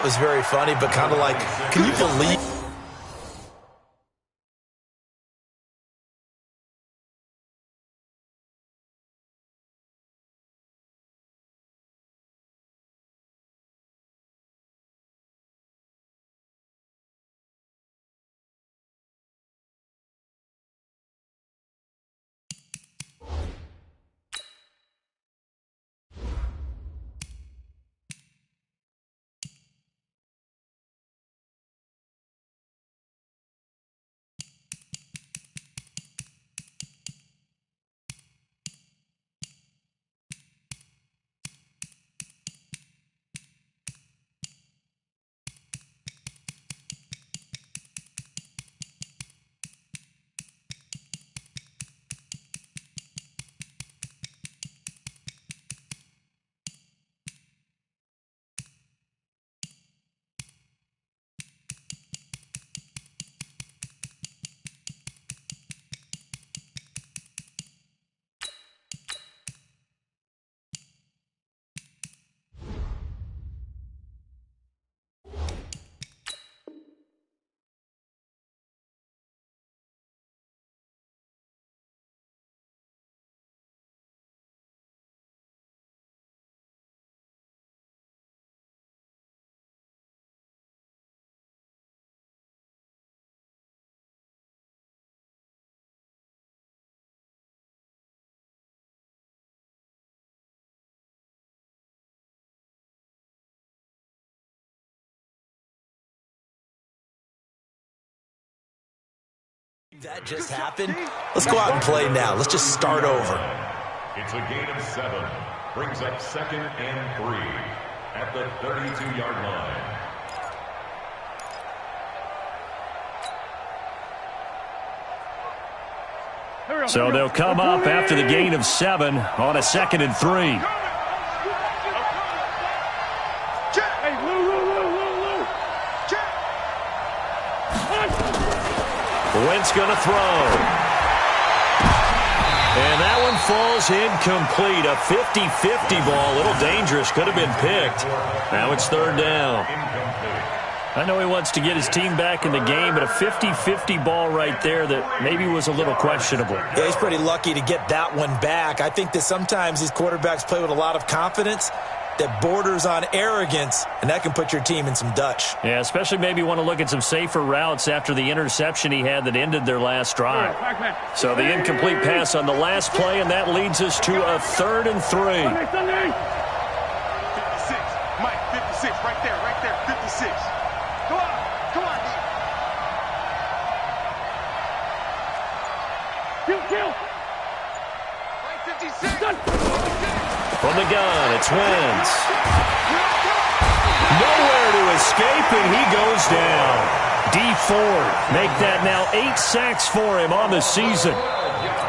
was very funny, but kind of like, can you believe? That just happened. Let's go out and play now. Let's just start over. It's a gain of 7. Brings up 2nd and 3 at the 32-yard line. So they'll come up after the gain of 7 on a 2nd and 3. Wentz going to throw. And that one falls incomplete. A 50-50 ball. A little dangerous. Could have been picked. Now it's 3rd down. I know he wants to get his team back in the game, but a 50-50 ball right there that maybe was a little questionable. Yeah, he's pretty lucky to get that one back. I think that sometimes these quarterbacks play with a lot of confidence that borders on arrogance, and that can put your team in some Dutch. Yeah, especially maybe want to look at some safer routes after the interception he had that ended their last drive. So the incomplete pass on the last play, and that leads us to a 3rd and 3. 56. Mike, 56, right there, 56. Come on, D. Kill. Mike, 56. From the gun, it's Wentz. Nowhere to escape, and he goes down. Dee Ford make that now 8 sacks for him on the season.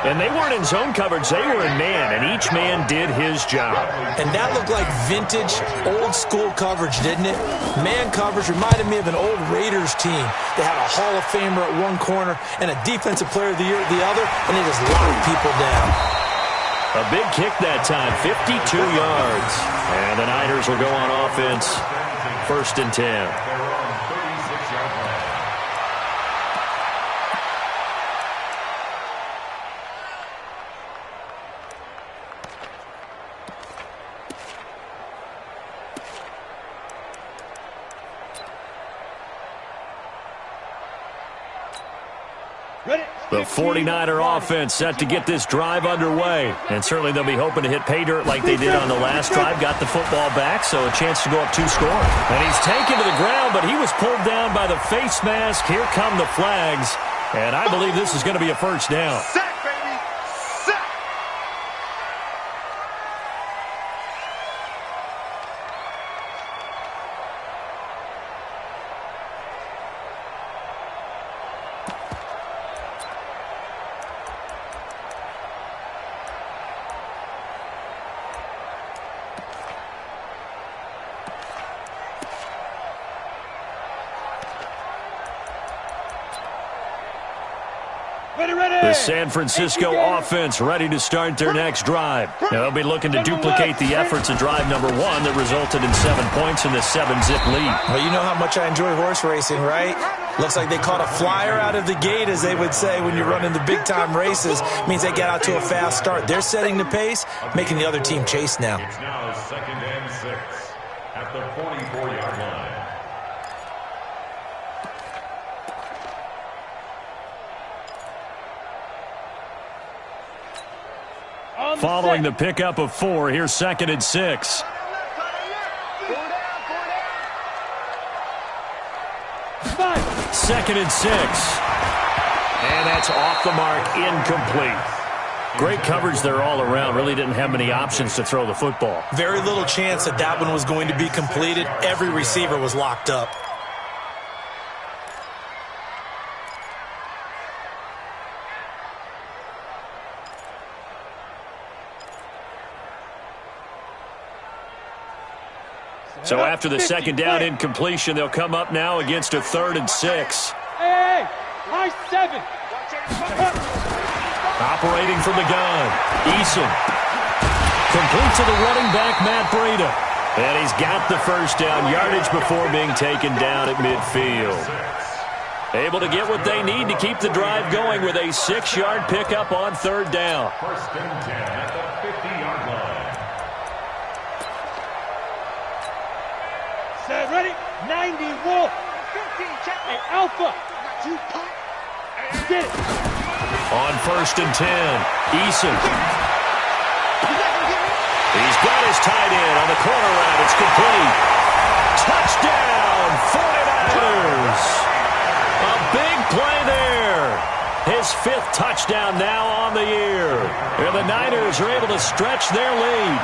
And they weren't in zone coverage, they were in man, and each man did his job. And that looked like vintage, old-school coverage, didn't it? Man coverage reminded me of an old Raiders team. They had a Hall of Famer at one corner and a Defensive Player of the Year at the other, and they just locked people down. A big kick that time, 52 yards. And the Niners will go on offense, 1st and 10. The 49er offense set to get this drive underway. And certainly they'll be hoping to hit pay dirt like they did on the last drive. Got the football back, so a chance to go up 2 scores. And he's taken to the ground, but he was pulled down by the face mask. Here come the flags. And I believe this is going to be a 1st down. The San Francisco offense ready to start their next drive. Now they'll be looking to duplicate the efforts of drive number 1 that resulted in 7 points in the 7-zip lead. Well, you know how much I enjoy horse racing, right? Looks like they caught a flyer out of the gate, as they would say when you're running the big-time races. Means they get out to a fast start. They're setting the pace, making the other team chase now. It's now 2nd and 6 at the 44-yard line. Following the pickup of 4, here's 2nd and 6. Second and 6. And that's off the mark, incomplete. Great coverage there all around. Really didn't have many options to throw the football. Very little chance that that one was going to be completed. Every receiver was locked up. So after the 2nd down incompletion, they'll come up now against a 3rd and 6. Hey, high 7. Operating from the gun, Eason. Complete to the running back, Matt Breida. And he's got the first down, yardage before being taken down at midfield. Able to get what they need to keep the drive going with a 6-yard pickup on 3rd down. 1st and 10 at the 50-yard line. Set, ready? 90, wolf. 15, check. Hey, alpha. Get it. On 1st and 10, Eason. He's got his tight end on the corner route. It's complete. Touchdown, 49ers. A big play there. His 5th touchdown now on the year. And the Niners are able to stretch their lead.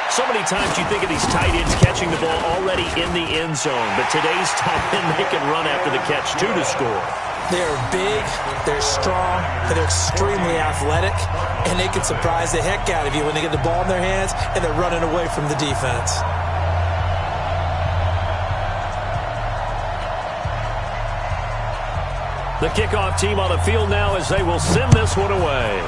So many times you think of these tight ends catching the ball already in the end zone, but today's tight end, they can run after the catch, too, to score. They're big, they're strong, and they're extremely athletic, and they can surprise the heck out of you when they get the ball in their hands and they're running away from the defense. The kickoff team on the field now as they will send this one away.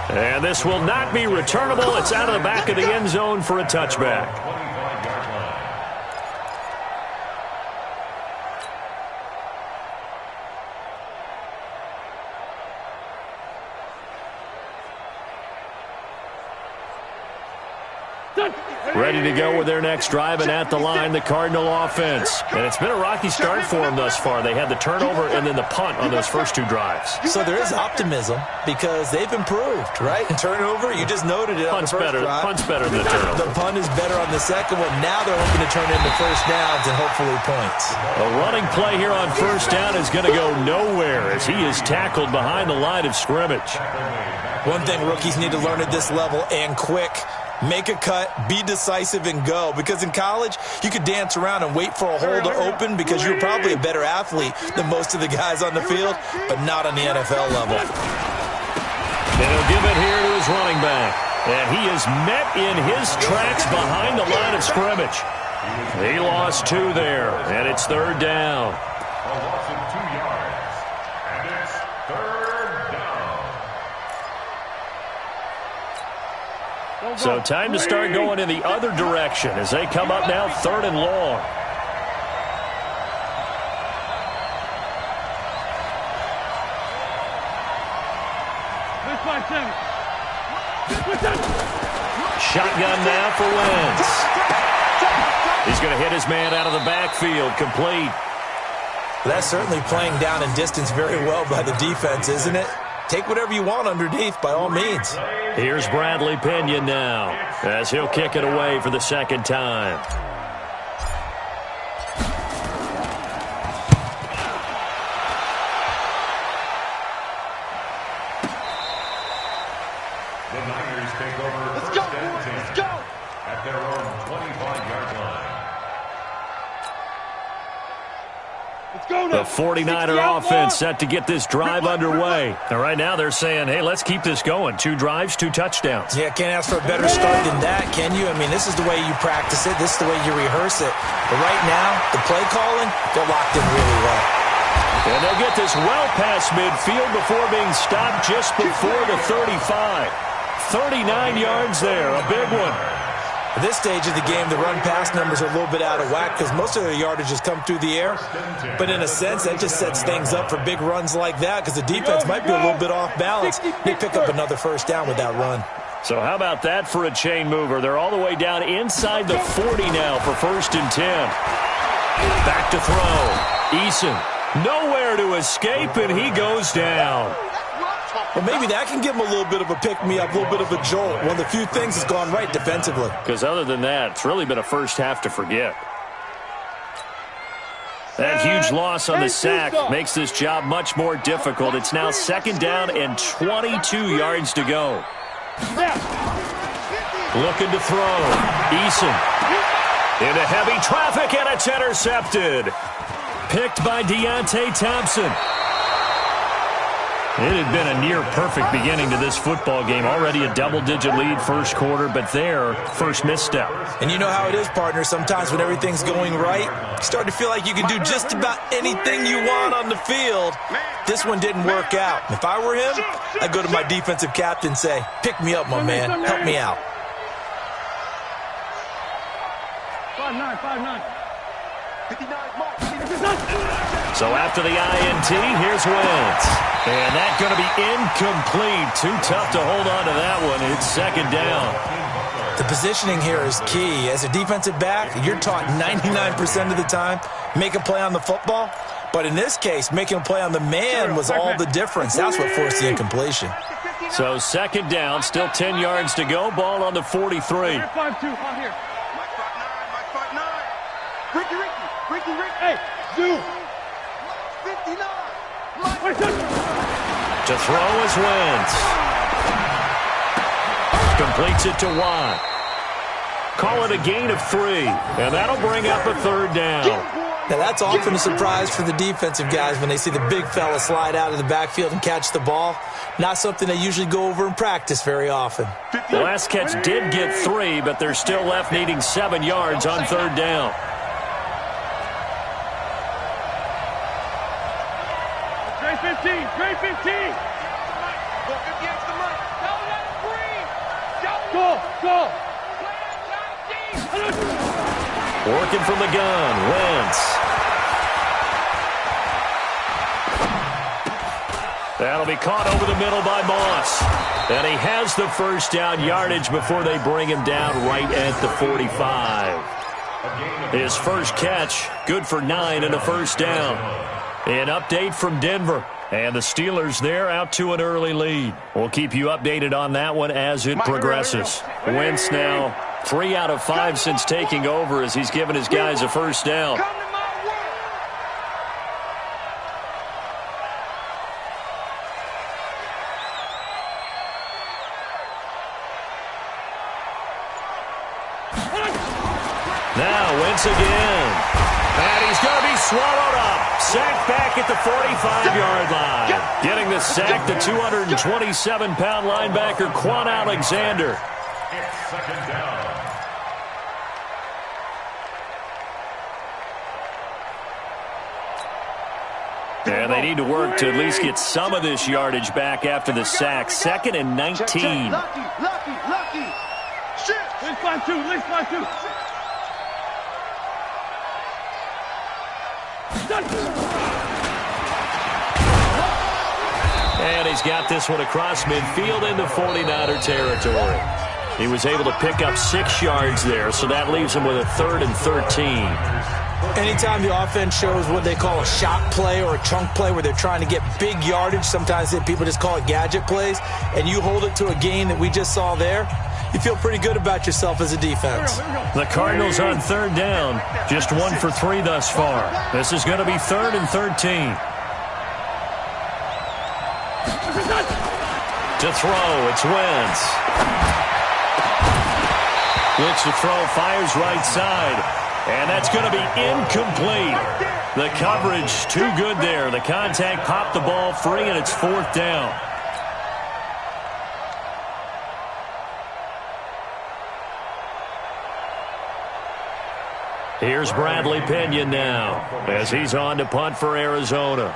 And this will not be returnable. It's out of the back of the end zone for a touchback. 25-yard line. Ready to go with their next drive, and at the line, the Cardinal offense. And it's been a rocky start for them thus far. They had the turnover and then the punt on those first 2 drives. So there is optimism because they've improved, right? Turnover, you just noted it on the first drive. Punt's better than the turnover. The punt is better on the second one. Now they're hoping to turn into first downs and hopefully points. A running play here on first down is going to go nowhere as he is tackled behind the line of scrimmage. One thing rookies need to learn at this level, and quick: make a cut, be decisive, and go. Because in college, you could dance around and wait for a hole to open because you're probably a better athlete than most of the guys on the field, but not on the NFL level. And he'll give it here to his running back. And he is met in his tracks behind the line of scrimmage. He lost 2 there, and it's 3rd down. A loss of 2 yards. And it's 3rd down. So time to start going in the other direction as they come up now 3rd and long. Shotgun now for Wentz. He's going to hit his man out of the backfield, complete. That's certainly playing down and distance very well by the defense, isn't it? Take whatever you want underneath, by all means. Here's Bradley Pinion now as he'll kick it away for the 2nd time. The Niners take over. Let's go, let's go. At their own 25-yard line. Let's go now. The 49er offense set to get this drive underway. And right now they're saying, hey, let's keep this going. 2 drives, 2 touchdowns. Yeah, can't ask for a better start than that, can you? I mean, this is the way you practice it. This is the way you rehearse it. But right now, the play calling, they're locked in really well. And they'll get this well past midfield before being stopped just before the 35. 39 yards there, a big one. At this stage of the game, the run-pass numbers are a little bit out of whack because most of their yardage has come through the air. But in a sense, that just sets things up for big runs like that because the defense might be a little bit off balance. They pick up another first down with that run. So how about that for a chain mover? They're all the way down inside the 40 now for 1st and 10. Back to throw. Eason, nowhere to escape, and he goes down. Well, maybe that can give him a little bit of a pick-me-up, a little bit of a jolt. One of the few things that's gone right defensively. Because other than that, it's really been a first half to forget. That huge loss on the sack makes this job much more difficult. It's now 2nd down and 22 yards to go. Looking to throw. Eason into heavy traffic, and it's intercepted. Picked by Deontay Thompson. It had been a near-perfect beginning to this football game. Already a double-digit lead first quarter, but their first misstep. And you know how it is, partner. Sometimes when everything's going right, you start to feel like you can do just about anything you want on the field. This one didn't work out. If I were him, I'd go to my defensive captain and say, pick me up, my man. Help me out. 5'9", 5'9". 59, Mark. So after the INT, here's Wentz. And that's going to be incomplete. Too tough to hold on to that one. It's 2nd down. The positioning here is key. As a defensive back, you're taught 99% of the time, make a play on the football. But in this case, making a play on the man was all the difference. That's what forced the incompletion. So 2nd down, still 10 yards to go. Ball on the 43. 5'2", on here. Ricky, hey, Zoo. 59. To throw is Wentz. Completes it to Watt. Call it a gain of 3, and that'll bring up a 3rd down. Now, that's often a surprise for the defensive guys when they see the big fella slide out of the backfield and catch the ball. Not something they usually go over in practice very often. The last catch did get 3, but they're still left needing 7 yards on 3rd down. Trey 15. Go 50 extra money. Don't let him breathe. Go. Working from the gun, Wentz. That'll be caught over the middle by Moss. And he has the first down yardage before they bring him down right at the 45. His first catch, good for 9 and a first down. An update from Denver. And the Steelers there out to an early lead. We'll keep you updated on that one as it progresses. Wentz now 3 out of 5 since taking over as he's given his guys a first down. Now Wentz again. And he's going to be swallowed up. Sacked back at the 45-yard line. Getting the sack, the 227-pound linebacker, Quan Alexander. It's 2nd down. And they need to work to at least get some of this yardage back after the sack. 2nd and 19. Lucky. Shit. Let's 5'2". And he's got this one across midfield into 49er territory. He was able to pick up 6 yards there, so that leaves him with a 3rd and 13. Anytime the offense shows what they call a shot play or a chunk play where they're trying to get big yardage, sometimes people just call it gadget plays, and you hold it to a gain that we just saw there, you feel pretty good about yourself as a defense. The Cardinals on 3rd down, just 1 for 3 thus far. This is going to be 3rd and 13. To throw, it's Wentz. Looks to throw, fires right side. And that's going to be incomplete. The coverage too good there. The contact popped the ball free, and it's 4th down. Here's Bradley Pinion now as he's on to punt for Arizona.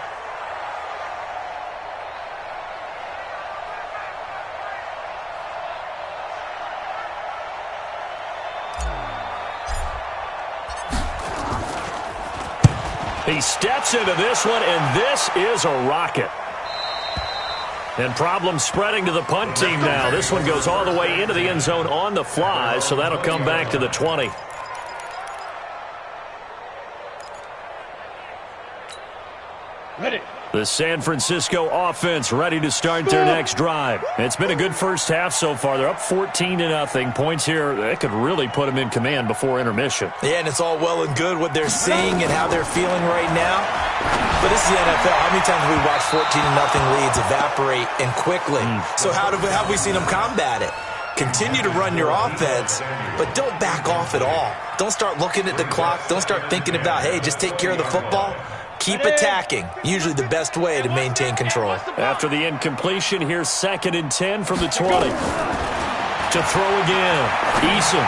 He steps into this one, and this is a rocket. And problems spreading to the punt team now. This one goes all the way into the end zone on the fly, so that'll come back to the 20. Ready. The San Francisco offense ready to start their next drive. It's been a good first half so far. They're up 14-0. Points here, that could really put them in command before intermission. Yeah, and it's all well and good what they're seeing and how they're feeling right now. But this is the NFL. How many times have we watched 14-0 leads evaporate and quickly? So how have we seen them combat it? Continue to run your offense, but don't back off at all. Don't start looking at the clock. Don't start thinking about, hey, just take care of the football. Keep attacking. Usually the best way to maintain control. After the incompletion, here's 2nd and 10 from the 20. To throw again. Eason.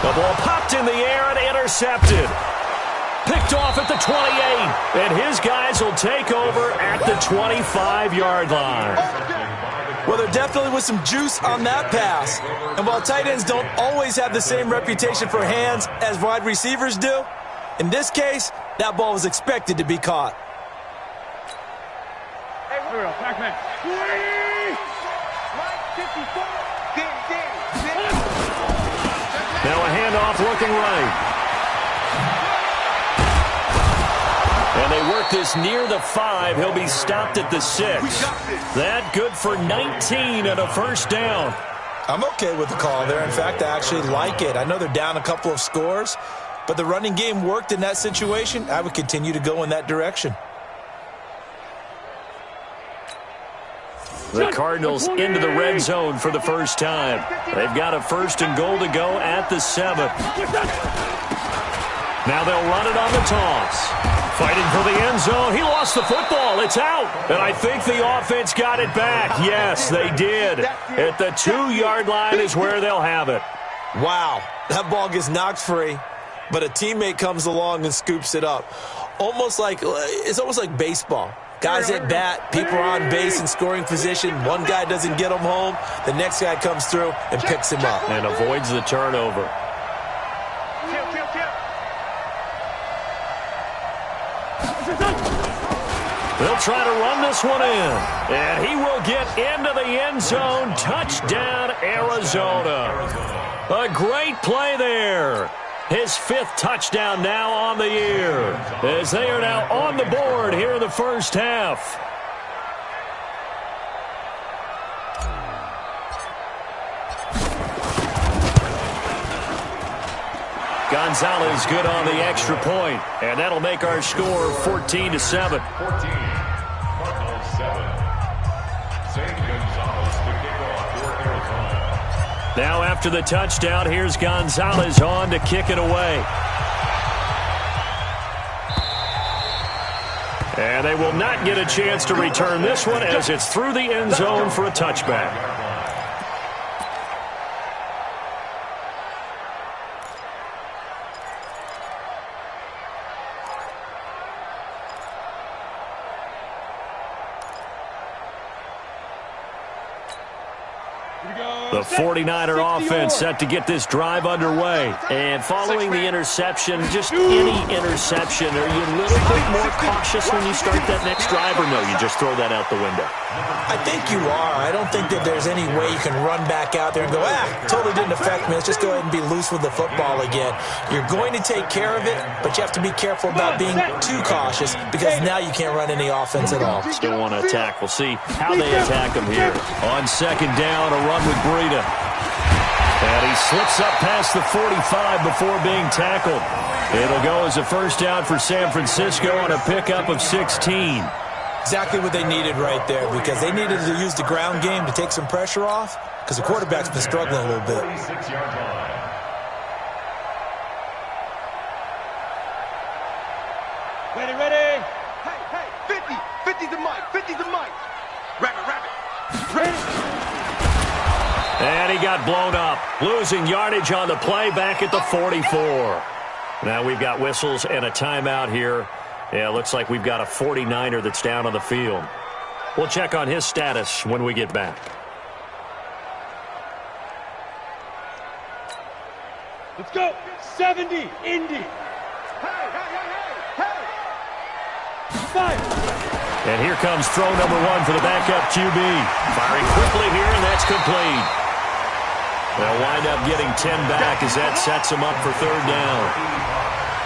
The ball popped in the air and intercepted. Picked off at the 28. And his guys will take over at the 25-yard line. Well, there definitely was some juice on that pass. And while tight ends don't always have the same reputation for hands as wide receivers do, in this case, that ball was expected to be caught. Now a handoff looking right. And they work this near the 5. He'll be stopped at the 6. That good for 19 and a first down. I'm okay with the call there. In fact, I actually like it. I know they're down a couple of scores, but the running game worked in that situation. I would continue to go in that direction. The Cardinals into the red zone for the first time. They've got a 1st and goal to go at the 7. Now they'll run it on the toss. Fighting for the end zone. He lost the football. It's out. And I think the offense got it back. Yes, they did. At the 2-yard line is where they'll have it. Wow, that ball gets knocked free, but a teammate comes along and scoops it up. It's almost like baseball. Guys at bat, people are on base in scoring position. One guy doesn't get him home. The next guy comes through and picks him up. And avoids the turnover. They'll try to run this one in. And he will get into the end zone. Touchdown, Arizona. A great play there. His 5th touchdown now on the year, as they are now on the board here in the first half. Gonzalez good on the extra point, and that'll make our score 14-7. 14, Cardinals 7. St. Gonzalez to kick off for Arizona. Now after the touchdown, here's Gonzalez on to kick it away. And they will not get a chance to return this one as it's through the end zone for a touchback. The 49er offense set to get this drive underway. And following the interception, just any interception, are you a little bit more cautious when you start that next drive, or no, you just throw that out the window? I think you are. I don't think that there's any way you can run back out there and go, totally didn't affect me. Let's just go ahead and be loose with the football again. You're going to take care of it, but you have to be careful about being too cautious because now you can't run any offense at all. Still want to attack. We'll see how they attack them here. On 2nd down, a run with Breida. And he slips up past the 45 before being tackled. It'll go as a first down for San Francisco on a pickup of 16. Exactly what they needed right there, because they needed to use the ground game to take some pressure off because the quarterback's been struggling a little bit. got blown up. Losing yardage on the play back at the 44. Now we've got whistles and a timeout here. Yeah, looks like we've got a 49er that's down on the field. We'll check on his status when we get back. Let's go. 70, Indy. Hey. Fire. And here comes throw number 1 for the backup QB. Firing quickly here, and that's complete. They'll wind up getting 10 back as that sets them up for third down.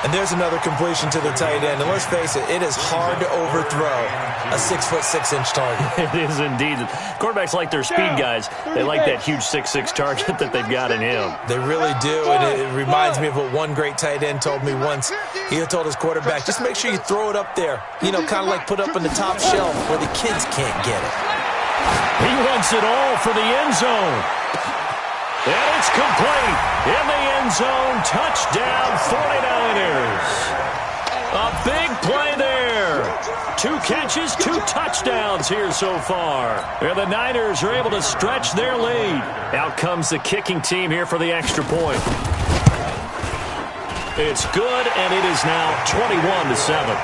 And there's another completion to the tight end. And let's face it is hard to overthrow a 6'6" target. It is indeed. Quarterbacks like their speed guys. They like that huge 6'6" target that they've got in him. They really do, and it reminds me of what one great tight end told me once. He told his quarterback, just make sure you throw it up there. You know, kind of like put up on the top shelf where the kids can't get it. He wants it all for the end zone. And it's complete. In the end zone, touchdown 49ers. A big play there. 2 catches, 2 touchdowns here so far. And the Niners are able to stretch their lead. Out comes the kicking team here for the extra point. It's good, and it is now 21-7.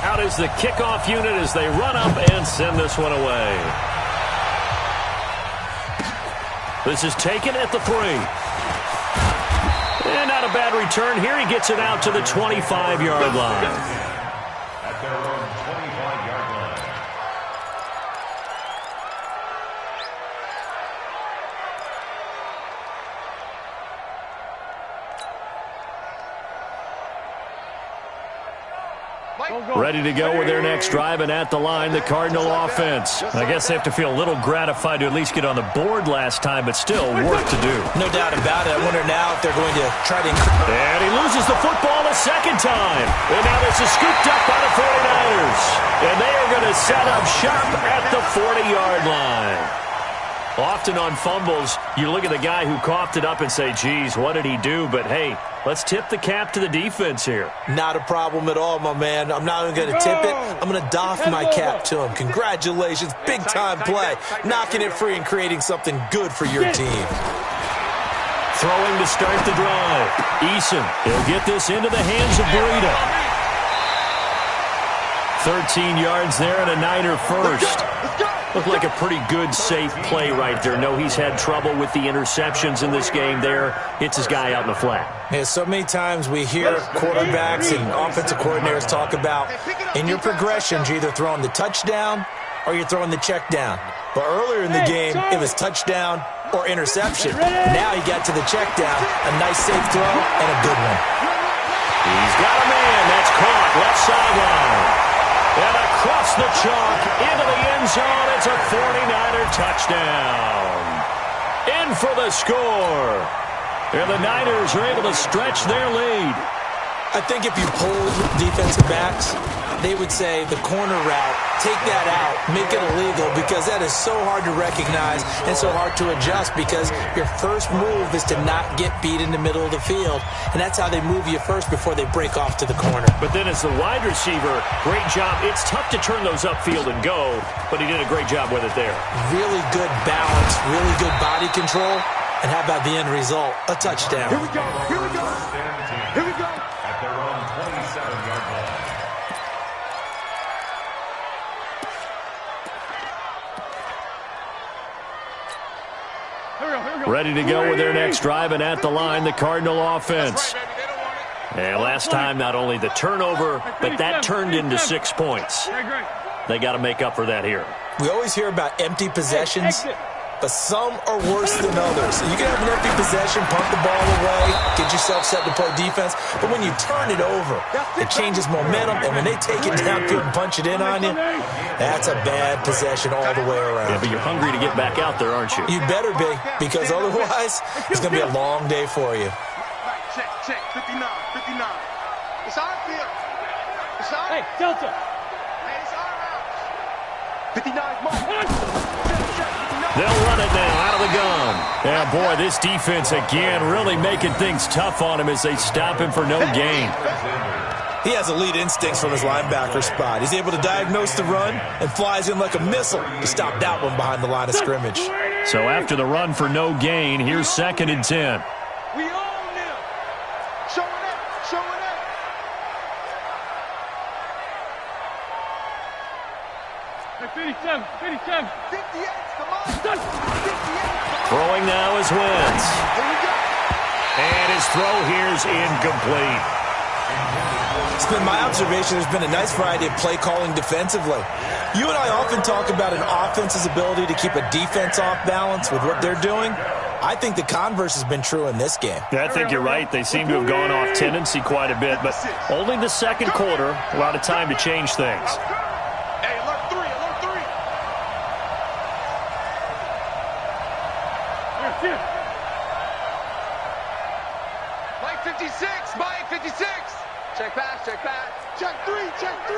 Out is the kickoff unit as they run up and send this one away. This is taken at the 3. And not a bad return here. He gets it out to the 25-yard line. At their own 25-yard line. Ready to go with their next drive, and at the line, the Cardinal offense. I guess they have to feel a little gratified to at least get on the board last time, but still work to do. No doubt about it. I wonder now if they're going to try to... And he loses the football a second time. And now this is scooped up by the 49ers. And they are going to set up shop at the 40-yard line. Often on fumbles, you look at the guy who coughed it up and say, geez, what did he do? But, hey, let's tip the cap to the defense here. Not a problem at all, my man. I'm not even going to tip it. I'm going to doff my cap to him. Congratulations. Big-time play. Knocking it free and creating something good for your team. Throwing to start the drive. Eason, he'll get this into the hands of Burrito. 13 yards there and a Niner first. Looked like a pretty good, safe play right there. No, he's had trouble with the interceptions in this game there. Hits his guy out in the flat. Yeah, so many times we hear quarterbacks and offensive coordinators talk about in your progressions, you're either throwing the touchdown or you're throwing the check down. But earlier in the game, it was touchdown or interception. Now he got to the check down. A nice, safe throw and a good one. He's got a man. That's caught. Left sideline. And across the chalk, into the end zone, it's a 49er touchdown. In for the score. And the Niners are able to stretch their lead. I think if you polled defensive backs, they would say the corner route, take that out, make it illegal, because that is so hard to recognize and so hard to adjust, because your first move is to not get beat in the middle of the field. And that's how they move you first before they break off to the corner. But then as the wide receiver, great job. It's tough to turn those upfield and go, but he did a great job with it there. Really good balance, really good body control. And how about the end result? A touchdown. Here we go. Here we go. Here we go. At their own 27-yard line. Ready to go with their next drive, and at the line, the Cardinal offense. And last time, not only the turnover, but that turned into 6 points. They got to make up for that here. We always hear about empty possessions, but some are worse than others. You can have an empty possession, punt the ball away, get yourself set to play defense, but when you turn it over, it changes momentum, and when they take it downfield and punch it in on you, that's a bad possession all the way around. Yeah, but you're hungry to get back out there, aren't you? You better be, because otherwise, it's going to be a long day for you. Check, 59. It's our field. It's our... Hey, Delta. Hey, it's our house. 59, Mike. Check, 59. They'll run it now out of the gun. Yeah, boy, this defense again really making things tough on him as they stop him for no gain. He has elite instincts from his linebacker spot. He's able to diagnose the run and flies in like a missile to stop that one behind the line of scrimmage. So after the run for no gain, here's 2nd and 10. We own them. Show it up. Show it up. Hey, 57, 57. 58, come on. 58, come on. Throwing now is Wentz. Here we go. And his throw here's incomplete. It's been my observation there's been a nice variety of play calling defensively. You and I often talk about an offense's ability to keep a defense off balance with what they're doing. I think the converse has been true in this game. Yeah, I think you're right. They seem to have gone off tendency quite a bit, but only the second quarter, a lot of time to change things. Hey, alert 3, alert 3. Mike 56, Mike 56. Check pass, check pass. Check 3, check 3.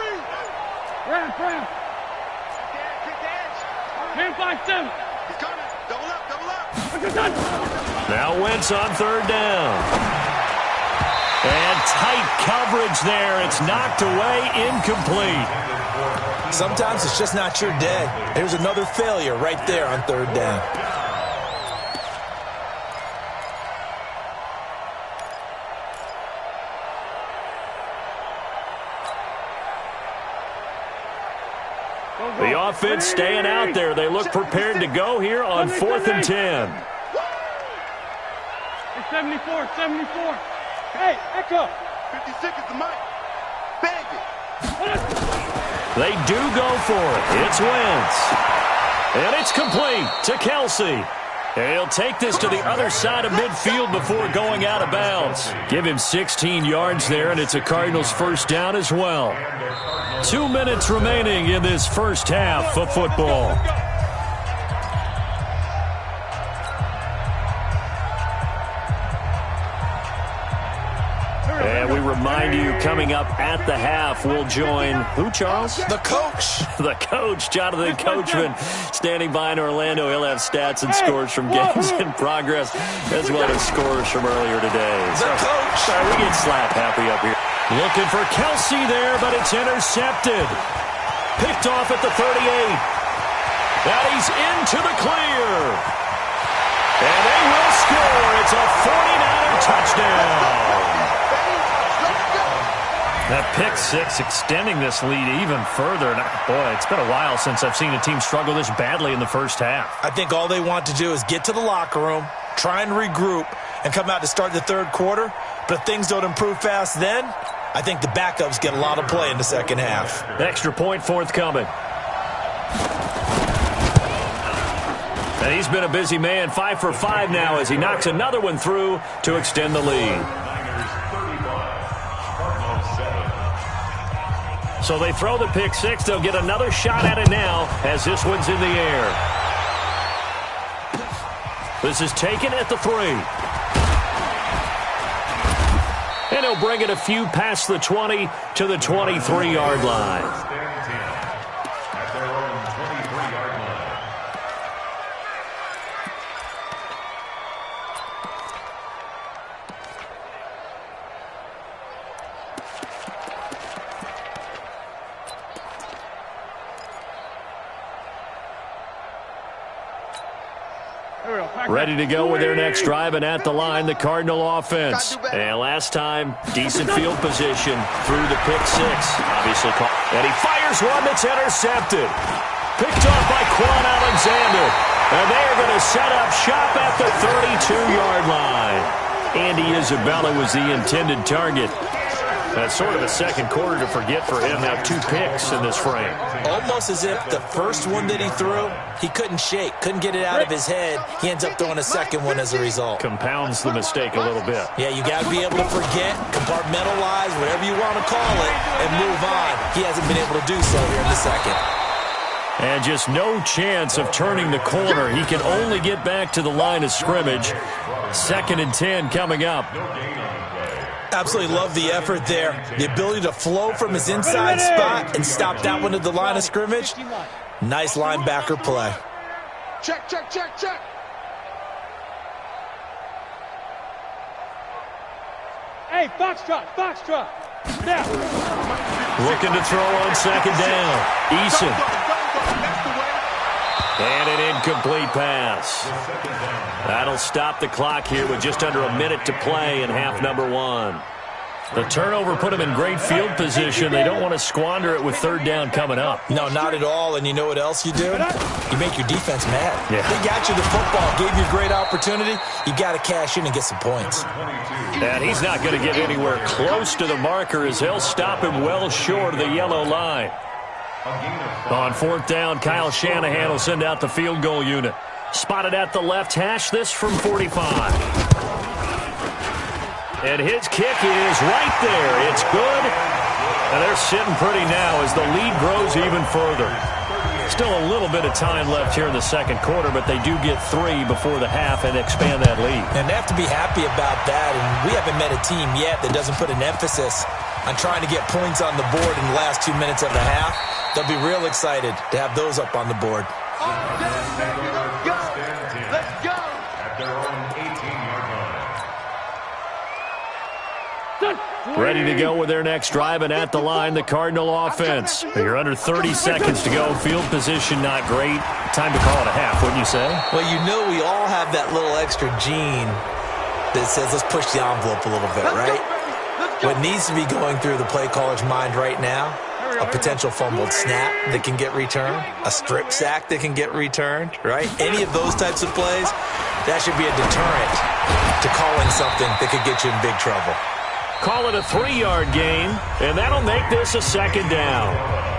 Brown. Kick edge. 10-5-7. He's coming. Double up, double up. Now Wentz on 3rd down. And tight coverage there. It's knocked away, incomplete. Sometimes it's just not your day. There's another failure right there on 3rd down. The offense staying out there. They look prepared to go here on 4th and 10. Hey, 74. Hey, echo. 56 is the mic. Bang it. They do go for it. It's Wentz. And it's complete to Kelsey. And he'll take this to the other side of midfield before going out of bounds. Give him 16 yards there, and it's a Cardinals 1st down as well. 2 minutes remaining in this first half of football. And we remind you, coming up at the half, we'll join who, Charles? The coach. The coach, Jonathan Coachman, standing by in Orlando. He'll have stats and scores from games in progress, as well as scores from earlier today. The coach. Sorry, we get slap happy up here. Looking for Kelsey there, but it's intercepted. Picked off at the 38. And he's into the clear. And they will score. It's a 49er touchdown. That pick six extending this lead even further. And boy, it's been a while since I've seen a team struggle this badly in the first half. I think all they want to do is get to the locker room, try and regroup, and come out to start the 3rd quarter. But if things don't improve fast then, I think the backups get a lot of play in the second half. Extra point forthcoming. And he's been a busy man, 5 for 5 now as he knocks another one through to extend the lead. So they throw the pick six. They'll get another shot at it now as this one's in the air. This is taken at the 3. And he'll bring it a few past the 20 to the 23-yard line. Ready to go with their next drive, and at the line, the Cardinal offense. And last time, decent field position through the pick six. Obviously, and he fires one that's intercepted. Picked off by Quan Alexander. And they are going to set up shop at the 32-yard line. Andy Isabella was the intended target. That's sort of a second quarter to forget for him. Now 2 picks in this frame. Almost as if the first one that he threw, he couldn't shake, couldn't get it out of his head. He ends up throwing a second one as a result. Compounds the mistake a little bit. Yeah, you got to be able to forget, compartmentalize, whatever you want to call it, and move on. He hasn't been able to do so here in the second. And just no chance of turning the corner. He can only get back to the line of scrimmage. 2nd and 10 coming up. Absolutely love the effort there. The ability to flow from his inside spot and stop that one at the line of scrimmage. Nice linebacker play. Check, check, check, check. Hey, foxtrot, foxtrot. Now. Looking to throw on second down. Eason. That's the way. And an incomplete pass. That'll stop the clock here with just under a minute to play in half number one. The turnover put them in great field position. They don't want to squander it with third down coming up. No, not at all. And you know what else you do? You make your defense mad. Yeah. They got you the football, gave you a great opportunity. You got to cash in and get some points. And he's not going to get anywhere close to the marker as they'll stop him well short of the yellow line. On fourth down, Kyle Shanahan will send out the field goal unit. Spotted at the left hash, this from 45. And his kick is right there. It's good. And they're sitting pretty now as the lead grows even further. Still a little bit of time left here in the second quarter, but they do get 3 before the half and expand that lead. And they have to be happy about that. And we haven't met a team yet that doesn't put an emphasis on trying to get points on the board in the last 2 minutes of the half. They'll be real excited to have those up on the board. Let's go. Let's go. At their own 18-yard line. Ready to go with their next drive, and at the line, the Cardinal offense. You're under 30 seconds to go. Field position not great. Time to call it a half, wouldn't you say? Well, you know we all have that little extra gene that says let's push the envelope a little bit, right? What needs to be going through the play caller's mind right now, a potential fumbled snap that can get returned, a strip sack that can get returned, right? Any of those types of plays, that should be a deterrent to calling something that could get you in big trouble. Call it a 3-yard gain, and that'll make this a second down.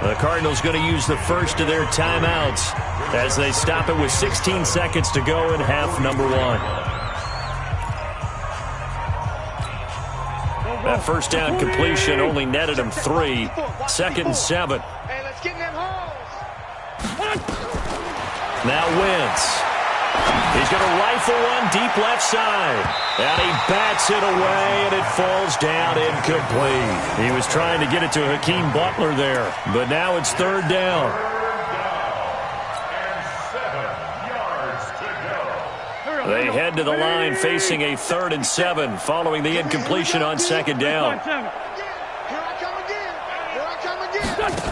The Cardinals going to use the first of their timeouts as they stop it with 16 seconds to go in half number one. That first down completion only netted him 3. 2nd and 7. Hey, let's get in them holes. Now Wentz. He's going to rifle one deep left side. And he bats it away, and it falls down incomplete. He was trying to get it to Hakeem Butler there, but now it's third down. And 7 yards to go. They head to the line facing a 3rd and 7 following the incompletion on second down. Here I come again. Here I come again.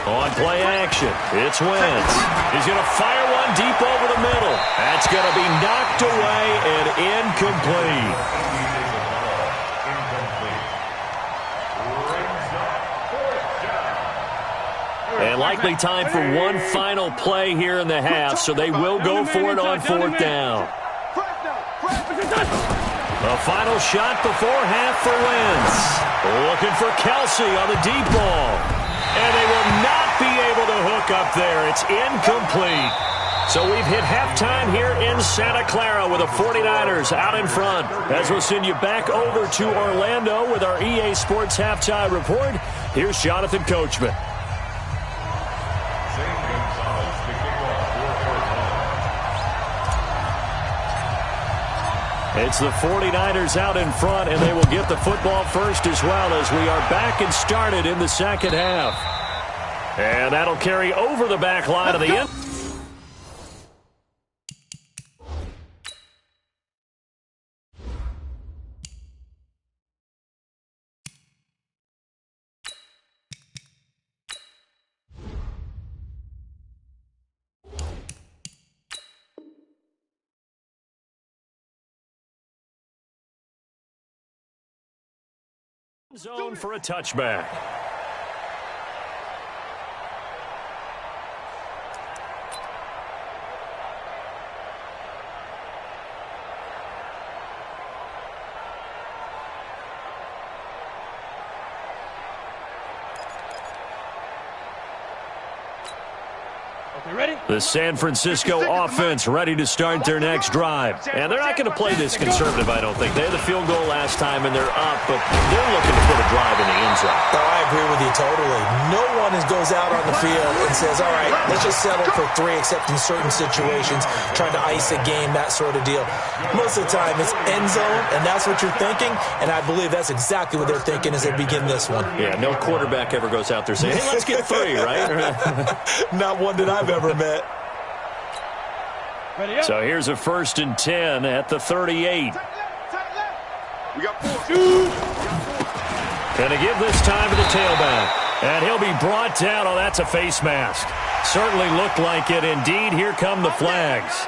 On play action, it's Wentz. He's going to fire one deep over the middle. That's going to be knocked away and incomplete. And likely time for one final play here in the half, so they will go for it on fourth down. A final shot before half for Wentz. Looking for Kelsey on the deep ball. And they will not be able to hook up there. It's incomplete. So we've hit halftime here in Santa Clara with the 49ers out in front. As we'll send you back over to Orlando with our EA Sports Halftime Report, here's Jonathan Coachman. It's the 49ers out in front, and they will get the football first as well as we are back and started in the second half. And that'll carry over the back line of the end. Zone for a touchback. The San Francisco offense ready to start their next drive. And they're not going to play this conservative, I don't think. They had the field goal last time, and they're up, but they're looking to put a drive in the end zone. Oh, I agree with you totally. No one goes out on the field and says, all right, let's just settle for 3, except in certain situations, trying to ice a game, that sort of deal. Most of the time, it's end zone, and that's what you're thinking, and I believe that's exactly what they're thinking as they begin this one. Yeah, no quarterback ever goes out there saying, hey, let's get 3, right? Not one that I've ever met. Ready up. So here's a 1st and 10 at the 38. We got 4. Going to give this time to the tailback. And he'll be brought down. Oh, that's a face mask. Certainly looked like it. Indeed, here come the flags.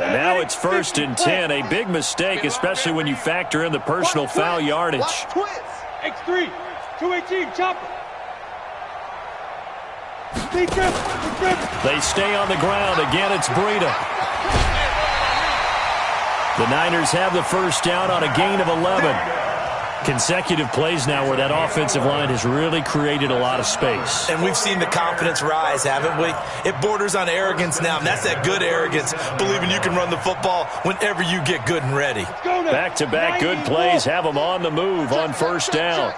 And now it's 1st and 10. A big mistake, especially when you factor in the personal foul yardage. X3, 218, chopper. They stay on the ground. Again, it's Breida. The Niners have the first down on a gain of 11. Consecutive plays now where that offensive line has really created a lot of space. And we've seen the confidence rise, haven't we? It borders on arrogance now, and that's that good arrogance, believing you can run the football whenever you get good and ready. Back-to-back good plays have them on the move on first down.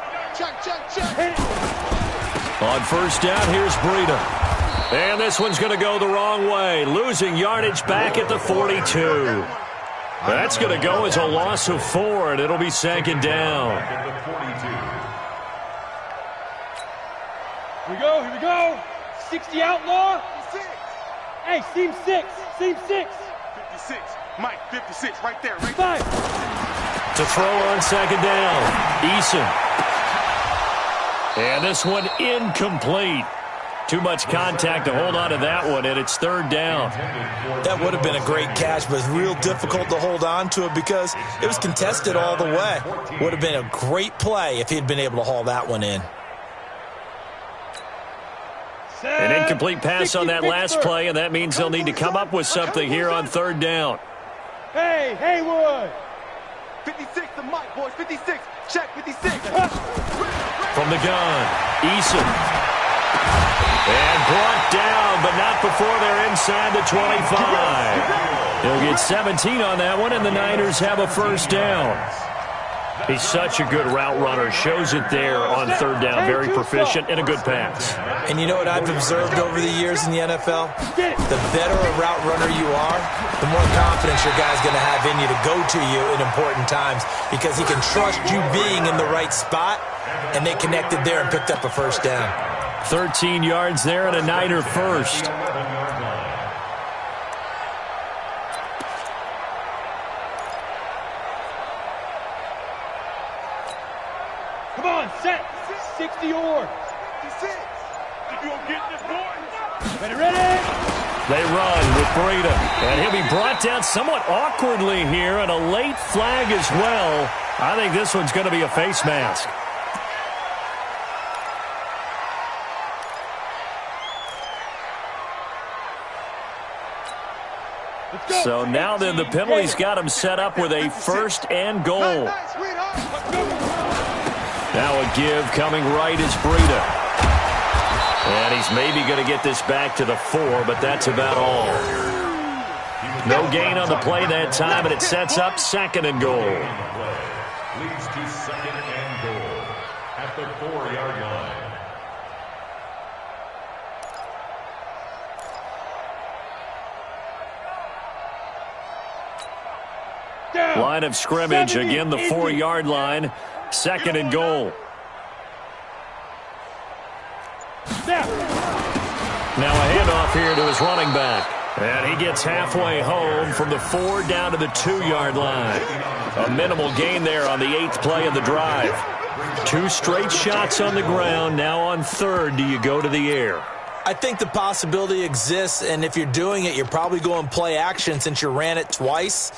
On first down, here's Breida. And this one's going to go the wrong way, losing yardage back at the 42. That's going to go as a loss of 4, and it'll be 2nd down. Here we go. 60 outlaw. Hey, seam 6. 56. Mike, 56, right there. 5. To throw on 2nd down, Eason. And this one incomplete. Too much contact to hold on to that one, and it's 3rd down. That would have been a great catch, but it's real difficult to hold on to it because it was contested all the way. Would have been a great play if he had been able to haul that one in. An incomplete pass on that last play, and that means they'll need to come up with something here on 3rd down. Hey, Haywood. 56 to Mike, boys. 56. Check 56. From the gun, Eason. And brought down, but not before they're inside the 25. They'll get 17 on that one, and the Niners have a first down. He's such a good route runner. Shows it there on 3rd down. Very proficient and a good pass. And you know what I've observed over the years in the NFL? The better a route runner you are, the more confidence your guy's going to have in you to go to you in important times because he can trust you being in the right spot, and they connected there and picked up a first down. 13 yards there and a Niner first. Come on, set. 60 or. 56. You gonna get this, boy? Ready. They run with Breida, and he'll be brought down somewhat awkwardly here, and a late flag as well. I think this one's going to be a face mask. So now then the penalty's got him set up with a 1st and goal. Now a give coming right is Breida. And he's maybe going to get this back to the 4, but that's about all. No gain on the play that time, and it sets up 2nd and goal. Leads to 2nd and goal at the 4-yard line. Line of scrimmage, again the 4-yard line, 2nd and goal. Now a handoff here to his running back. And he gets halfway home from the 4 down to the 2-yard line. A minimal gain there on the 8th play of the drive. 2 straight shots on the ground. Now on 3rd, do you go to the air? I think the possibility exists, and if you're doing it, you're probably going play action since you ran it twice.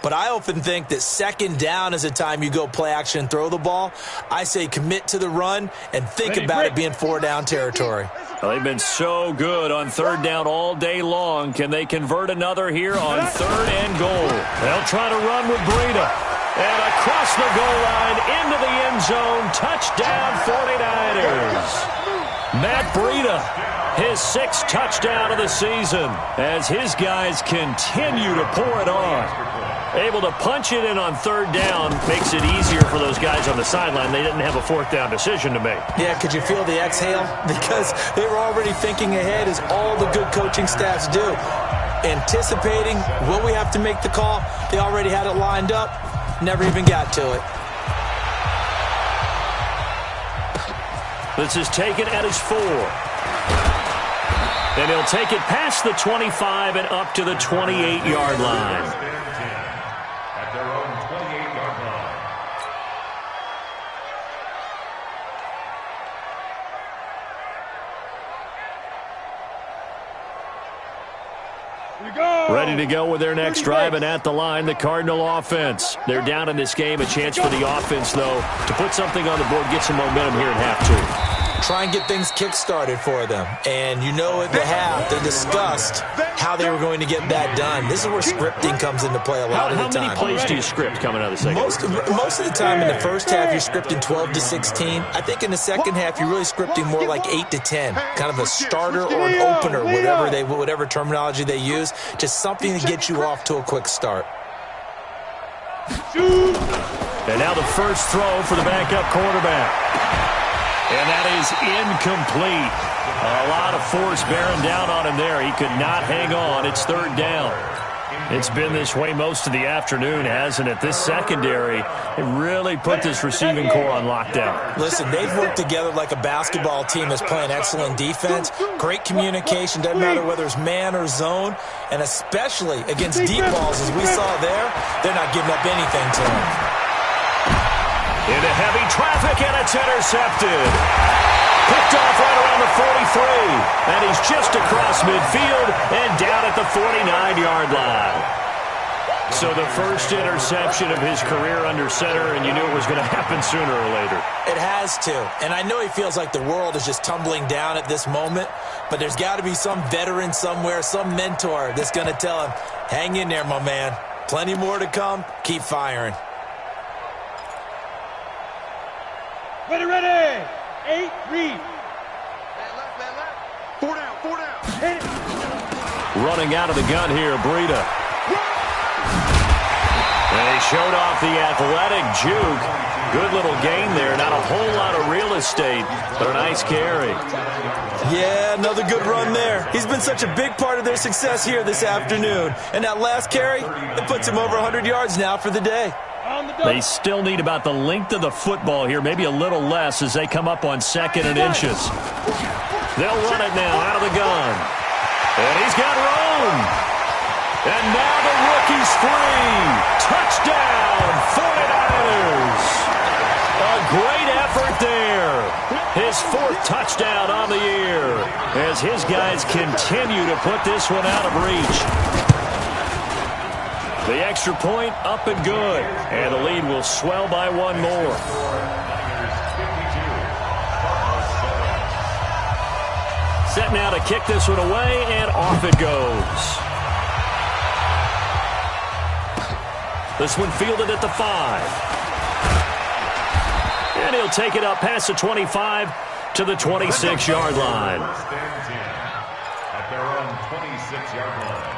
But I often think that 2nd down is a time you go play action and throw the ball. I say commit to the run and think about it being 4-down territory. Well, they've been so good on 3rd down all day long. Can they convert another here on 3rd and goal? They'll try to run with Breida. And across the goal line into the end zone. Touchdown 49ers. Matt Breida, his 6th touchdown of the season as his guys continue to pour it on. Able to punch it in on 3rd down makes it easier for those guys on the sideline. They didn't have a 4th down decision to make. Yeah, could you feel the exhale? Because they were already thinking ahead, as all the good coaching staffs do. Anticipating, will we have to make the call? They already had it lined up, never even got to it. This is taken at his 4. And he'll take it past the 25 and up to the 28-yard line. At their own 28-yard line. Ready to go with their next drive, and at the line, the Cardinal offense. They're down in this game. A chance for the offense, though, to put something on the board, get some momentum here in half 2. Try and get things kick-started for them. And you know at the half, they discussed how they were going to get that done. This is where scripting comes into play a lot of the time. How many plays do you script coming out of the second? Most of the time in the first half, you're scripting 12 to 16. I think in the second half, you're really scripting more like 8 to 10. Kind of a starter or an opener, whatever terminology they use. Just something to get you off to a quick start. And now the first throw for the backup quarterback. And that is incomplete. A lot of force bearing down on him there. He could not hang on. It's third down. It's been this way most of the afternoon, hasn't it? This secondary, it really put this receiving core on lockdown. Listen, they've worked together like a basketball team that's playing excellent defense. Great communication, doesn't matter whether it's man or zone. And especially against deep balls, as we saw there, they're not giving up anything to them. Into heavy traffic, and it's intercepted. Picked off right around the 43. And he's just across midfield and down at the 49-yard line. So the first interception of his career under center, and you knew it was going to happen sooner or later. It has to. And I know he feels like the world is just tumbling down at this moment, but there's got to be some veteran somewhere, some mentor that's going to tell him, hang in there, my man. Plenty more to come. Keep firing. Ready. 8, read. Man left. 4 down. Hit it. Running out of the gun here, Breida. And he showed off the athletic juke. Good little gain there. Not a whole lot of real estate, but a nice carry. Yeah, another good run there. He's been such a big part of their success here this afternoon. And that last carry, it puts him over 100 yards now for the day. They still need about the length of the football here, maybe a little less as they come up on 2nd and inches. They'll run it now out of the gun. And he's got room. And now the rookie's free. Touchdown, 49ers. A great effort there. His 4th touchdown on the year as his guys continue to put this one out of reach. The extra point up and good. And the lead will swell by one more. Set now to kick this one away, and off it goes. This one fielded at the 5. And he'll take it up past the 25 to the 26-yard line. At their own 26-yard line.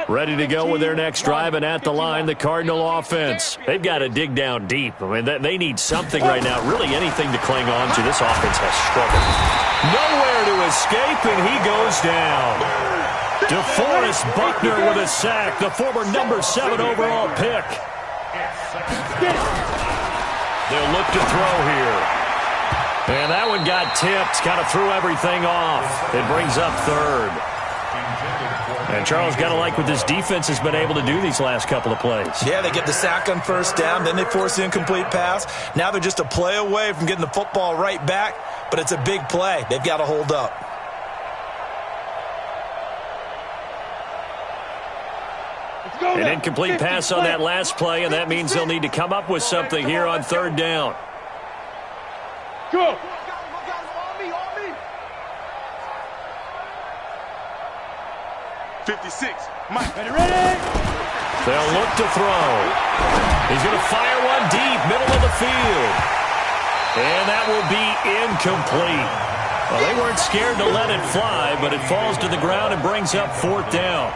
Ready to go with their next drive, and at the line, the Cardinal offense. They've got to dig down deep. I mean, they need something right now, really anything to cling on to. This offense has struggled. Nowhere to escape, and he goes down. DeForest Buckner with a sack, the former number 7 overall pick. They'll look to throw here. And that one got tipped, kind of threw everything off. It brings up 3rd. And Charles, got to like what this defense has been able to do these last couple of plays. Yeah, they get the sack on 1st down, then they force the incomplete pass. Now they're just a play away from getting the football right back, but it's a big play. They've got to hold up. An incomplete pass on that last play, and that means they'll need to come up with something here on 3rd down. Go. 56. Mike. Ready. They'll look to throw. He's going to fire one deep, middle of the field. And that will be incomplete. Well, they weren't scared to let it fly, but it falls to the ground and brings up 4th down.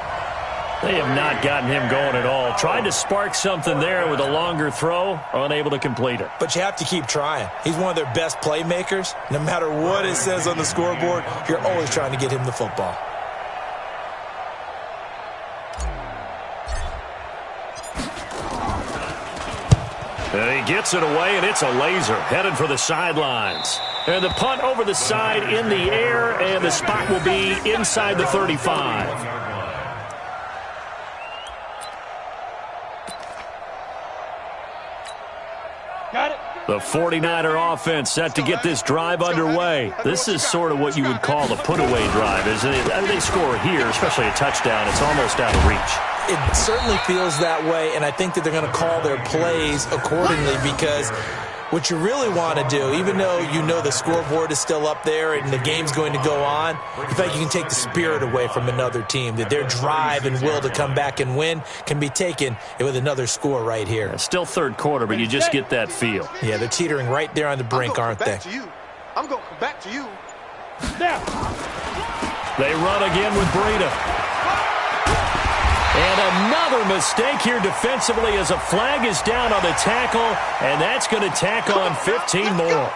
They have not gotten him going at all. Tried to spark something there with a longer throw, unable to complete it. But you have to keep trying. He's one of their best playmakers. No matter what it says on the scoreboard, you're always trying to get him the football. And he gets it away, and it's a laser headed for the sidelines. And the punt over the side in the air, and the spot will be inside the 35. Got it. The 49er offense set to get this drive underway. This is sort of what you would call a put-away drive, isn't it? I mean, they score here, especially a touchdown. It's almost out of reach. It certainly feels that way, and I think that they're going to call their plays accordingly because what you really want to do, even though you know the scoreboard is still up there and the game's going to go on, in fact, you can take the spirit away from another team, that their drive and will to come back and win can be taken with another score right here. It's still third quarter, but you just get that feel. Yeah, they're teetering right there on the brink, aren't they? I'm going to come back to you. Now. They run again with Breida. And another mistake here defensively as a flag is down on the tackle, and that's going to tack on 15 more.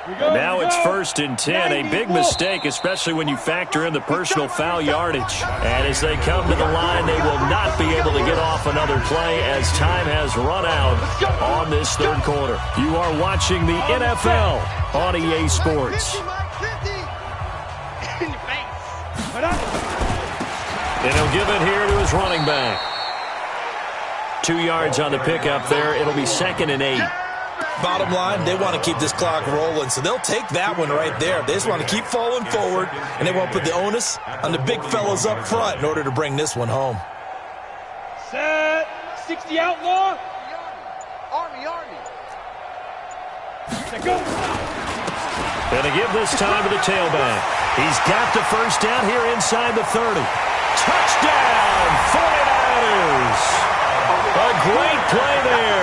And now it's 1st and 10, a big mistake, especially when you factor in the personal foul yardage. And as they come to the line, they will not be able to get off another play as time has run out on this third quarter. You are watching the NFL on EA Sports. And he'll give it here to his running back. 2 yards on the pickup there. It'll be 2nd and 8. Bottom line, they want to keep this clock rolling, so they'll take that one right there. They just want to keep falling forward, and they won't put the onus on the big fellas up front in order to bring this one home. Set. 60 outlaw. Army. Go. And to give this time to the tailback. He's got the first down here inside the 30. Touchdown, 49ers. A great play there.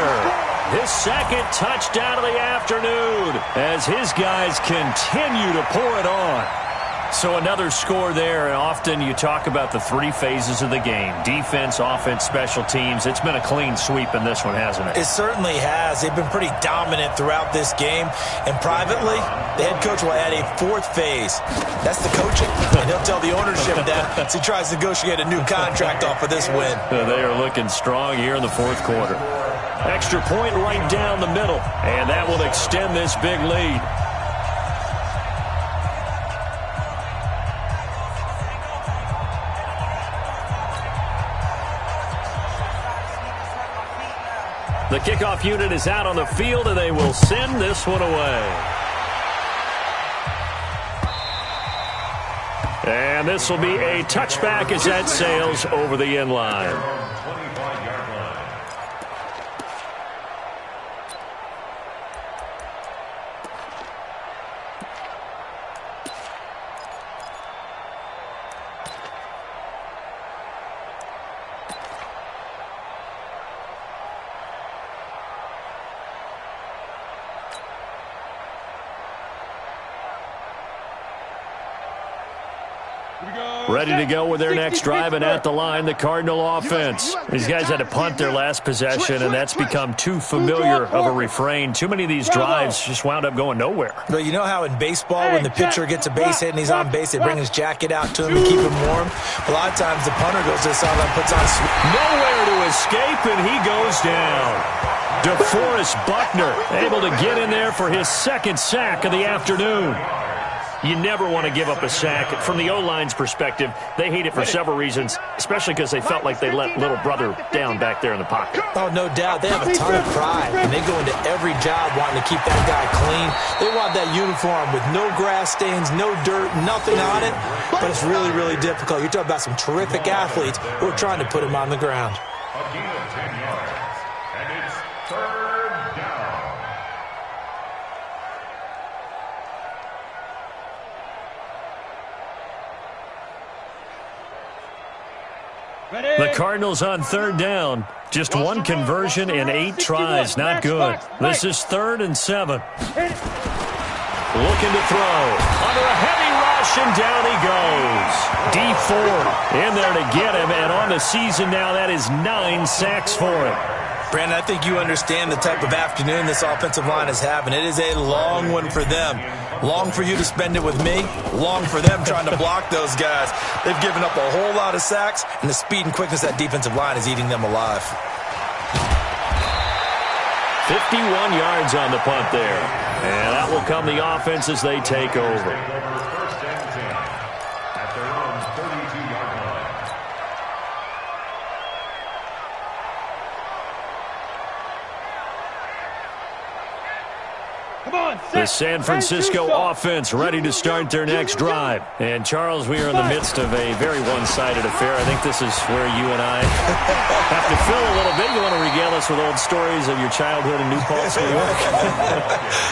His second touchdown of the afternoon as his guys continue to pour it on. So another score there, and often you talk about the 3 phases of the game. Defense, offense, special teams. It's been a clean sweep in this one, hasn't it? It certainly has. They've been pretty dominant throughout this game. And privately, the head coach will add a 4th phase. That's the coaching. And he'll tell the ownership that as he tries to negotiate a new contract off of this win. They are looking strong here in the 4th quarter. Extra point right down the middle, and that will extend this big lead. The kickoff unit is out on the field, and they will send this one away. And this will be a touchback as that sails over the end line. Ready to go with their next drive, and at the line, the Cardinal offense. These guys had to punt their last possession, and that's become too familiar of a refrain. Too many of these drives just wound up going nowhere. But you know how in baseball, when the pitcher gets a base hit and he's on base, they bring his jacket out to him to keep him warm? A lot of times the punter goes to the sideline, puts on nowhere to escape, and he goes down. DeForest Buckner able to get in there for his 2nd sack of the afternoon. You never want to give up a sack. From the O-line's perspective, they hate it for several reasons, especially because they felt like they let little brother down back there in the pocket. Oh, no doubt. They have a ton of pride, and they go into every job wanting to keep that guy clean. They want that uniform with no grass stains, no dirt, nothing on it, but it's really, really difficult. You're talking about some terrific athletes who are trying to put him on the ground. A gain of 10 yards, and it's 3rd down. The Cardinals on third down. Just one conversion in 8 tries. Not good. This is 3rd and 7. Looking to throw. Under a heavy rush, and down he goes. D Ford in there to get him, and on the season now, that is 9 sacks for him. Brandon, I think you understand the type of afternoon this offensive line is having. It is a long one for them. Long for you to spend it with me. Long for them trying to block those guys. They've given up a whole lot of sacks, and the speed and quickness of that defensive line is eating them alive. 51 yards on the punt there. And that will come the offense as they take over. First and 10 at their own 32-yard line. Come on, The San Francisco offense ready to start their next drive. And, Charles, we are in the midst of a very one-sided affair. I think this is where you and I have to fill a little bit. You want to regale us with old stories of your childhood in New Paltz, New York?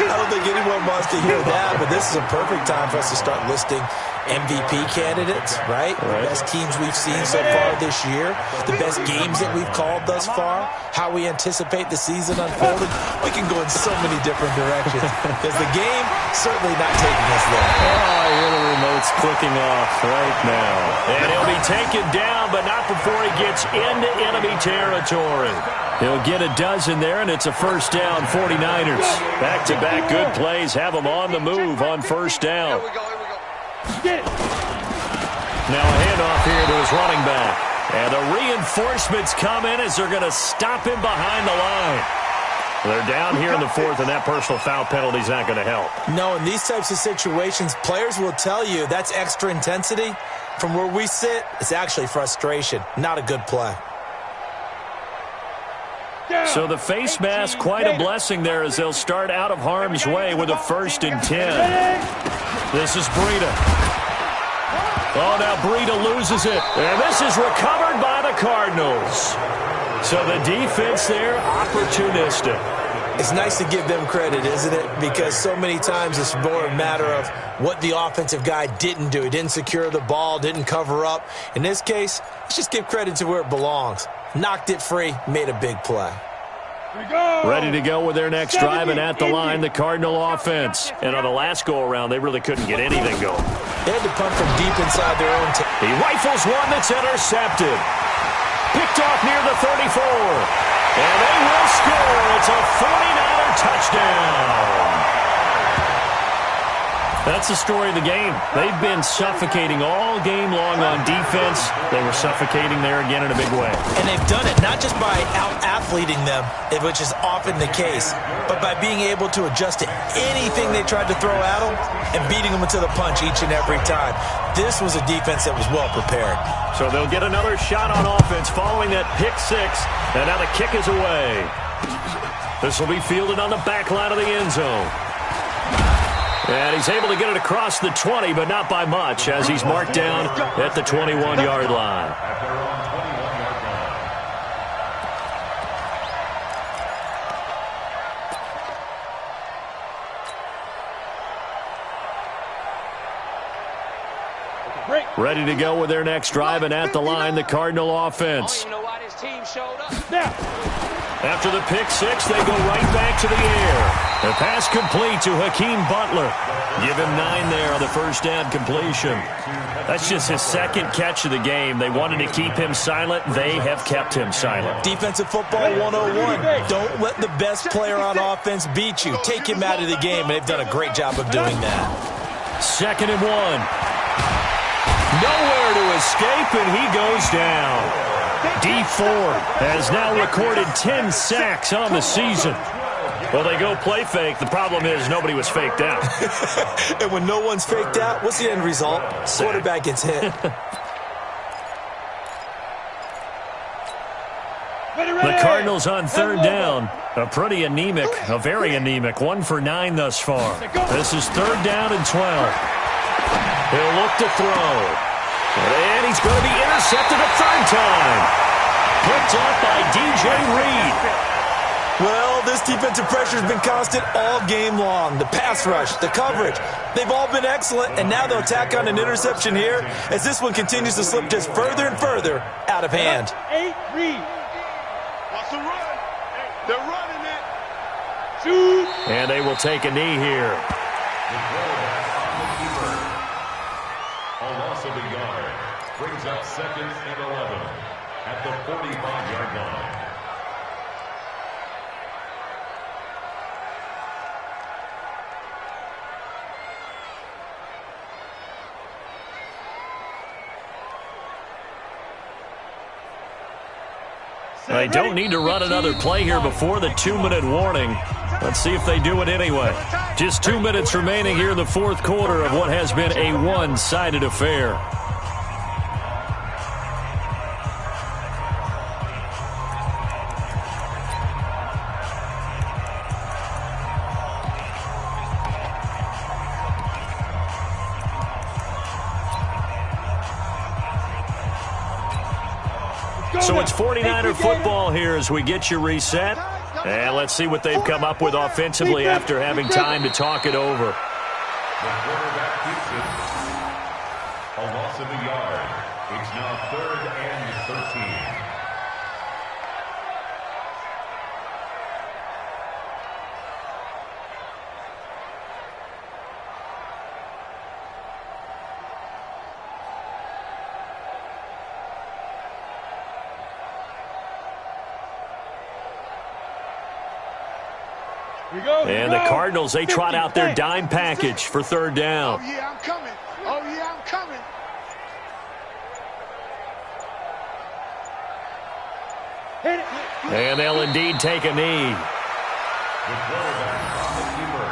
I don't think anyone wants to hear that, but this is a perfect time for us to start listing MVP candidates, right? The best teams we've seen so far this year, the best games that we've called thus far, how we anticipate the season unfolding. We can go in so many different directions because the game certainly not taking us there. Oh, I hear the remote's clicking off right now. And he'll be taken down, but not before he gets into enemy territory. He'll get a dozen there, and it's a first down, 49ers. Back-to-back good plays have them on the move on first down. Here we go. Get it. Now a handoff here to his running back. And the reinforcements come in as they're going to stop him behind the line. They're down here in the 4th, and that personal foul penalty is not going to help. No, in these types of situations, players will tell you that's extra intensity. From where we sit, it's actually frustration. Not a good play. So the face mask, quite a blessing there as they'll start out of harm's way with a 1st and 10. This is Breida. Oh, now Breida loses it. And this is recovered by the Cardinals. So the defense there, opportunistic. It's nice to give them credit, isn't it? Because so many times it's more a matter of what the offensive guy didn't do. He didn't secure the ball, didn't cover up. In this case, let's just give credit to where it belongs. Knocked it free, made a big play. Ready to go with their next drive, and at the line, the Cardinal offense. And on the last go-around, they really couldn't get anything going. They had to punt from deep inside their own He rifles one that's intercepted. Picked off near the 34. And they will score. It's a 49er touchdown. That's the story of the game. They've been suffocating all game long on defense. They were suffocating there again in a big way. And they've done it not just by out-athleting them, which is often the case, but by being able to adjust to anything they tried to throw at them and beating them into the punch each and every time. This was a defense that was well prepared. So they'll get another shot on offense following that pick six. And now the kick is away. This will be fielded on the back line of the end zone. And he's able to get it across the 20, but not by much, as he's marked down at the 21-yard line. At their own 21-yard line. Ready to go with their next drive, and at the line, the Cardinal offense. After the pick six, they go right back to the air. The pass complete to Hakeem Butler. Give him 9 there on the first down completion. That's just his second catch of the game. They wanted to keep him silent. They have kept him silent. Defensive football 101. Don't let the best player on offense beat you. Take him out of the game, and they've done a great job of doing that. 2nd and 1. Nowhere to escape, and he goes down. D Ford has now recorded 10 sacks on the season. Well, they go play fake. The problem is nobody was faked out. And when no one's faked out, what's the end result? Quarterback gets hit. The Cardinals on 3rd down. A pretty anemic, a very anemic 1 for 9 thus far. This is 3rd down and 12. He'll look to throw. And he's going to be intercepted a 3rd time. Picked up by DJ Reed. Well, this defensive pressure has been constant all game long. The pass rush, the coverage, they've all been excellent, and now they'll tack on an interception here as this one continues to slip just further and further out of hand. 8-3. What's the run? They're running it. Shoot. And they will take a knee here. The quarterback on the keeper. A loss of a yard. Brings up 2nd and 11 at the 45-yard line. They don't need to run another play here before the 2-minute warning. Let's see if they do it anyway. Just 2 minutes remaining here in the fourth quarter of what has been a one-sided affair. So it's 49er football here as we get you reset. And let's see what they've come up with offensively after having time to talk it over. The quarterback keeps it. A loss of a yard. It's now 3rd and 13. And the Cardinals, they trot out their dime package for 3rd down. Oh, yeah, I'm coming. Oh, yeah, I'm coming. Hit it. And they'll indeed take a knee. The quarterback on the keeper.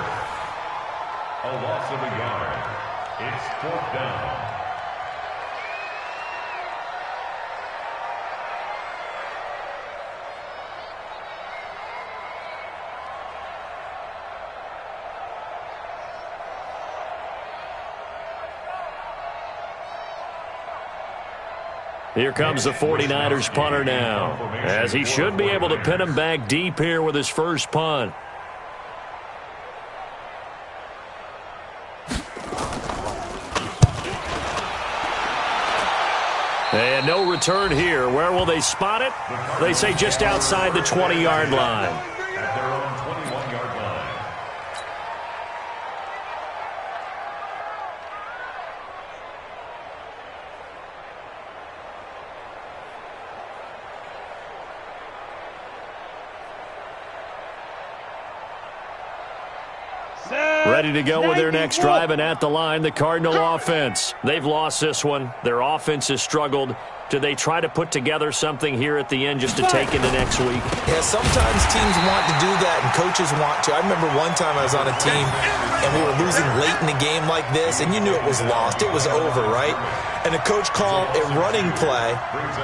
A loss of a yard. It's 4th down. Here comes the 49ers punter now, as he should be able to pin him back deep here with his first punt. And no return here. Where will they spot it? They say just outside the 20-yard line. At their own 21-yard line. Ready to go with their next drive, and at the line, the Cardinal offense. They've lost this one. Their offense has struggled. Do they try to put together something here at the end just to take into next week? Yeah, sometimes teams want to do that and coaches want to. I remember one time I was on a team and we were losing late in the game like this, and you knew it was lost. It was over, right? And the coach called a running play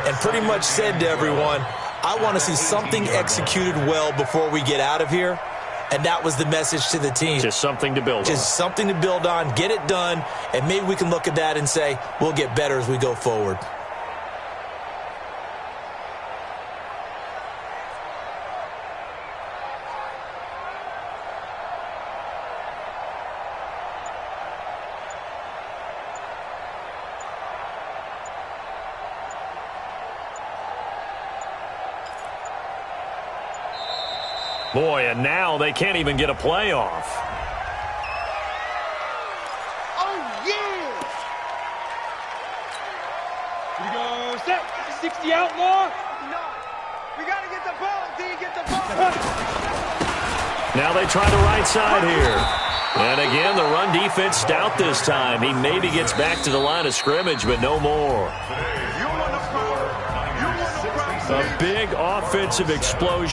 and pretty much said to everyone, I want to see something executed well before we get out of here. And that was the message to the team. Just something to build on. Just something to build on, get it done, and maybe we can look at that and say, we'll get better as we go forward. Boy, and now they can't even get a playoff. Oh, yeah. Here we go. Set. 60 outlaw. No. We got to get the ball. Do you get the ball? Now they try the right side here. And again, the run defense stout this time. He maybe gets back to the line of scrimmage, but no more. You want to score. You want to A big offensive explosion.